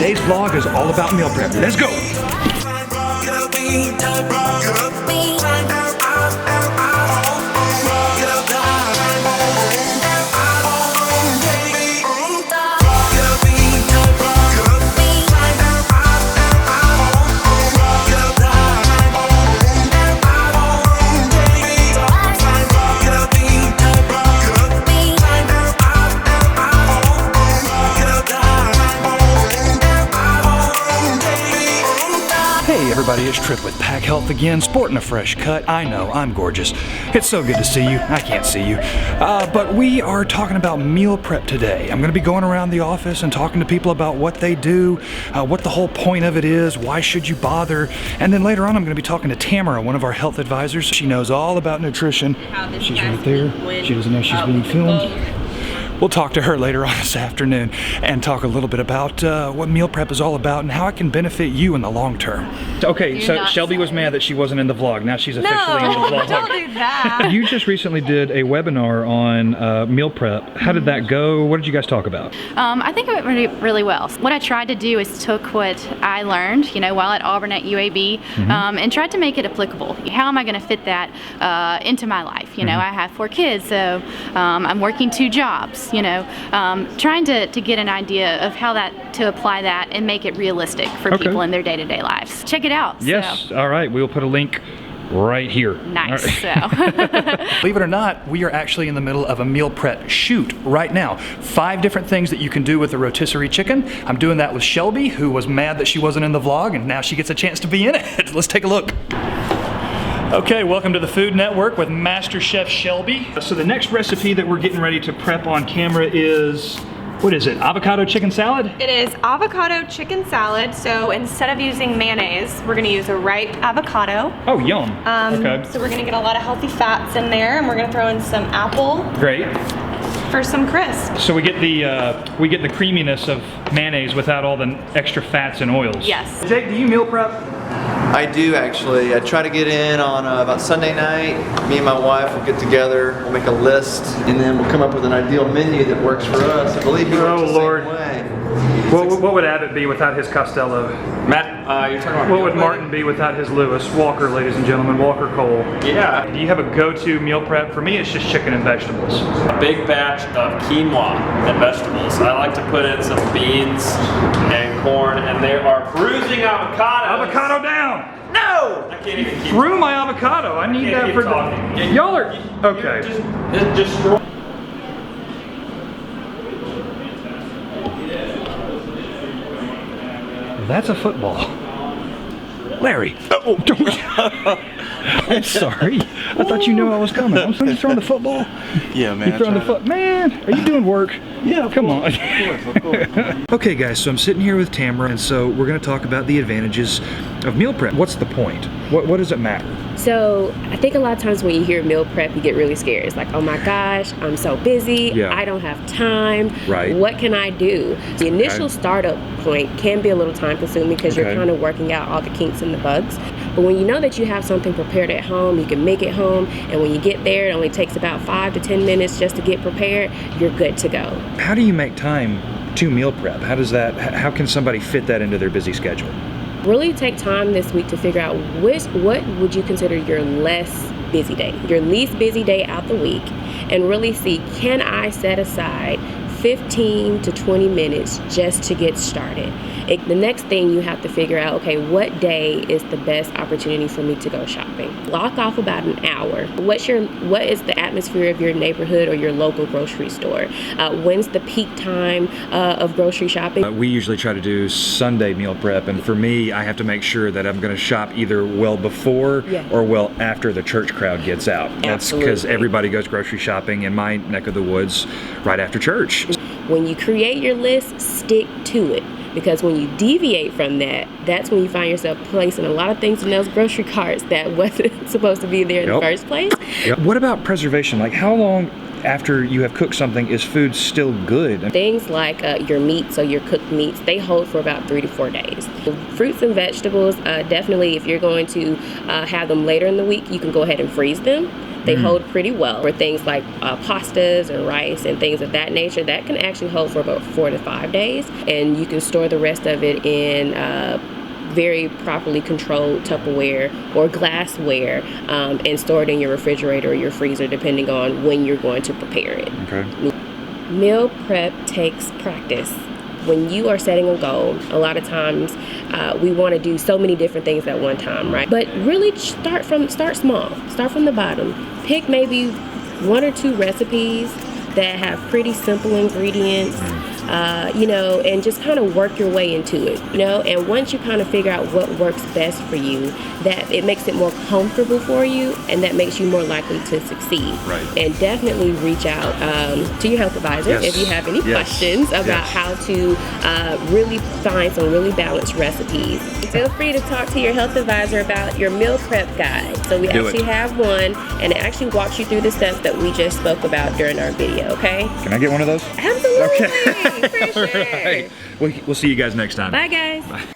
today's vlog is all about meal prep. Let's go. Hey everybody, it's Trip with Pack Health again, sporting a fresh cut. I know, I'm gorgeous. It's so good to see you. I can't see you. But we are talking about meal prep today. I'm gonna be going around the office and talking to people about what they do, what the whole point of it is, why should you bother, and then later on I'm gonna be talking to Tamara, one of our health advisors. She knows all about nutrition. She's right there. She doesn't know she's being filmed. We'll talk to her later on this afternoon and talk a little bit about what meal prep is all about and how it can benefit you in the long term. Okay, so Shelby was mad that she wasn't in the vlog. Now she's officially in the vlog. Don't do that. You just recently did a webinar on meal prep. How did that go? What did you guys talk about? I think it went really well. What I tried to do is took what I learned, while at Auburn at UAB, and tried to make it applicable. How am I going to fit that into my life? I have 4 kids, so I'm working 2 jobs. Trying to get an idea of how to apply that and make it realistic for people in their day-to-day lives. Check it out. Yes, so. All right, we'll put a link right here. Nice. Right. So. Believe it or not, we are actually in the middle of a meal prep shoot right now. 5 different things that you can do with the rotisserie chicken. I'm doing that with Shelby, who was mad that she wasn't in the vlog, and now she gets a chance to be in it. Let's take a look. Okay, welcome to the Food Network with Master Chef Shelby. So the next recipe that we're getting ready to prep on camera is, what is it, avocado chicken salad? It is avocado chicken salad. So instead of using mayonnaise, we're gonna use a ripe avocado. Oh, yum. Okay. So we're gonna get a lot of healthy fats in there, and we're gonna throw in some apple. Great. For some crisp. So we get the creaminess of mayonnaise without all the extra fats and oils. Yes. Jake, do you meal prep? I do actually. I try to get in on about Sunday night. Me and my wife will get together, we'll make a list, and then we'll come up with an ideal menu that works for us. I believe you work the same way. What would Abbott be without his Costello? Matt, you're talking about what would Martin be without his Lewis? Walker, ladies and gentlemen, Walker Cole. Yeah. Do you have a go-to meal prep? For me, it's just chicken and vegetables. A big batch of quinoa and vegetables. I like to put in some beans and corn, and they are bruising avocados. Avocado down! No! I can't even keep Threw my avocado. I need that for talking. Y'all are okay. Just destroy. That's a football. Larry. Oh, I'm sorry. I thought you knew I was coming. I'm just throwing the football. Yeah, man. You throwing the foot, man. Are you doing work? Yeah, come on. Of course. Okay, guys. So I'm sitting here with Tamara, and so we're going to talk about the advantages of meal prep. What's the point? What does it matter? So I think a lot of times when you hear meal prep, you get really scared. It's like, oh my gosh, I'm so busy. Yeah. I don't have time. Right. What can I do? The initial startup point can be a little time consuming because you're kind of working out all the kinks and the bugs. But when you know that you have something prepared at home, you can make it home, and when you get there, it only takes about 5 to 10 minutes just to get prepared, you're good to go. How do you make time to meal prep? How can somebody fit that into their busy schedule? Really take time this week to figure out what would you consider your less busy day, your least busy day out the week, and really see, can I set aside 15 to 20 minutes just to get started? The next thing you have to figure out, okay, what day is the best opportunity for me to go shopping? Block off about an hour. What is the atmosphere of your neighborhood or your local grocery store? When's the peak time of grocery shopping? We usually try to do Sunday meal prep, and for me, I have to make sure that I'm going to shop either well before or well after the church crowd gets out. That's because everybody goes grocery shopping in my neck of the woods right after church. When you create your list, stick to it. Because when you deviate from that, that's when you find yourself placing a lot of things in those grocery carts that wasn't supposed to be there in the first place. What about preservation? Like, how long after you have cooked something is food still good? Things like your meats, so your cooked meats, they hold for about 3 to 4 days. Fruits and vegetables, definitely if you're going to have them later in the week, you can go ahead and freeze them. They hold pretty well. For things like pastas or rice and things of that nature, that can actually hold for about 4 to 5 days, and you can store the rest of it in very properly controlled Tupperware or glassware, and store it in your refrigerator or your freezer, depending on when you're going to prepare it. Okay. Meal prep takes practice. When you are setting a goal, a lot of times we want to do so many different things at one time, right? But really start small. Start from the bottom. Pick maybe 1 or 2 recipes that have pretty simple ingredients, you know, and just kind of work your way into it, you know. And once you kind of figure out what works best for you, that it makes it more comfortable for you, and that makes you more likely to succeed. Right. And definitely reach out to your health advisor if you have any questions about how to really find some really balanced recipes. Feel free to talk to your health advisor about your meal prep guide. So we actually have one, and it actually walks you through the steps that we just spoke about during our video, okay? Can I get one of those? Absolutely. Okay. For sure. All right. We'll see you guys next time. Bye, guys.